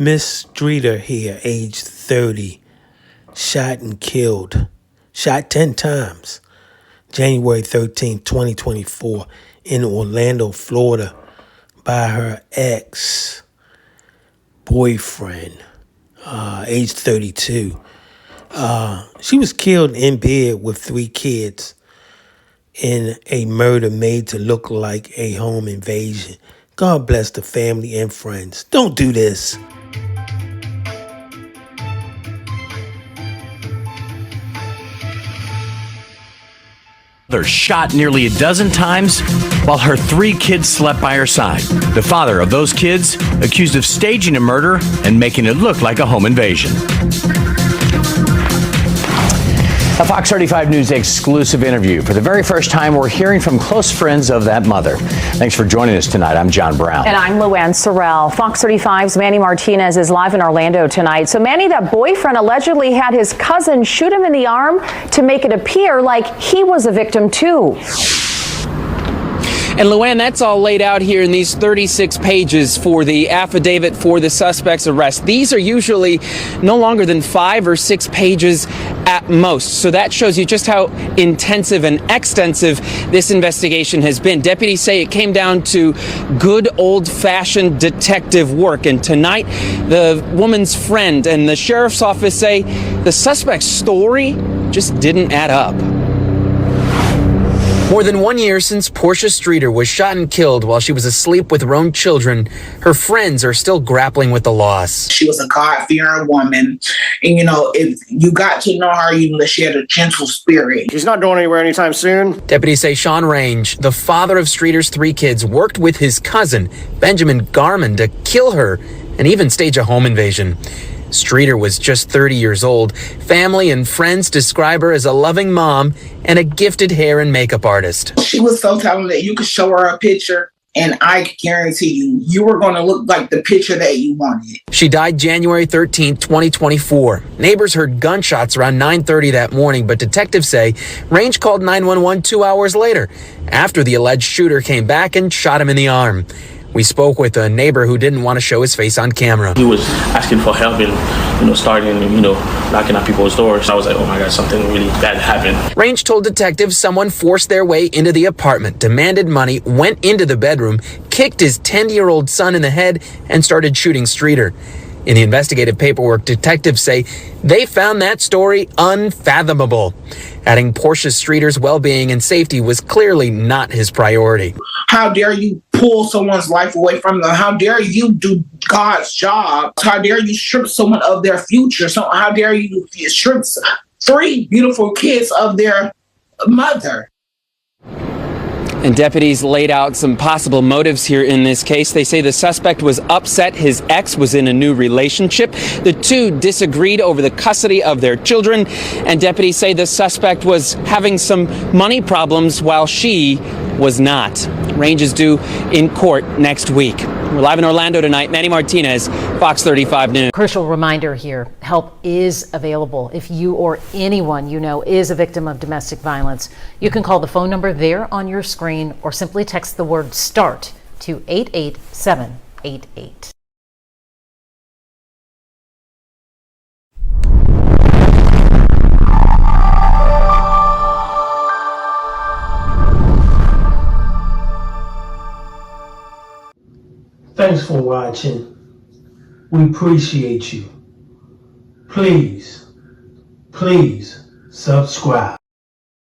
Miss Streeter here, age 30, shot and killed, shot 10 times, January 13, 2024, in Orlando, Florida, by her ex-boyfriend, age 32. She was killed in bed with 3 kids in a murder made to look like a home invasion. God bless the family and friends. Don't do this. Shot nearly a dozen times while her 3 kids slept by her side. The father of those kids accused of staging a murder and making it look like a home invasion. A Fox 35 News exclusive interview. For the very first time, we're hearing from close friends of that mother. Thanks for joining us tonight. I'm John Brown. And I'm Luann Sorrell. Fox 35's Manny Martinez is live in Orlando tonight. So Manny, that boyfriend allegedly had his cousin shoot him in the arm to make it appear like he was a victim too. And Luann, that's all laid out here in these 36 pages for the affidavit for the suspect's arrest. These are usually no longer than 5 or 6 pages at most. So that shows you just how intensive and extensive this investigation has been. Deputies say it came down to good old-fashioned detective work. And tonight, the woman's friend and the sheriff's office say the suspect's story just didn't add up. More than 1 year since Porshe Streeter was shot and killed while she was asleep with her own children, her friends are still grappling with the loss. She was a God-fearing woman. And, if you got to know her, you know that she had a gentle spirit. She's not going anywhere anytime soon. Deputies say Sean Range, the father of Streeter's 3 kids, worked with his cousin, Benjamin Garman, to kill her and even stage a home invasion. Streeter was just 30 years old. Family and friends describe her as a loving mom and a gifted hair and makeup artist. She was so talented. You could show her a picture, and I can guarantee you were going to look like the picture that you wanted. She died January 13, 2024. Neighbors heard gunshots around 9:30 that morning, but detectives say Range called 911 2 hours later, after the alleged shooter came back and shot him in the arm. We spoke with a neighbor who didn't want to show his face on camera. He was asking for help and, starting, knocking on people's doors. I was like, oh my God, something really bad happened. Range told detectives someone forced their way into the apartment, demanded money, went into the bedroom, kicked his 10-year-old son in the head, and started shooting Streeter. In the investigative paperwork, detectives say they found that story unfathomable, adding Porsche Streeter's well-being and safety was clearly not his priority. How dare you pull someone's life away from them? How dare you do God's job? How dare you strip someone of their future? So how dare you strip 3 beautiful kids of their mother? And deputies laid out some possible motives here in this case. They say the suspect was upset his ex was in a new relationship. The 2 disagreed over the custody of their children. And deputies say the suspect was having some money problems while she was not. Range is due in court next week. We're live in Orlando tonight. Manny Martinez, Fox 35 News. Crucial reminder here, help is available if you or anyone you know is a victim of domestic violence. You can call the phone number there on your screen or simply text the word START to 88788. Thanks for watching. We appreciate you. Please subscribe.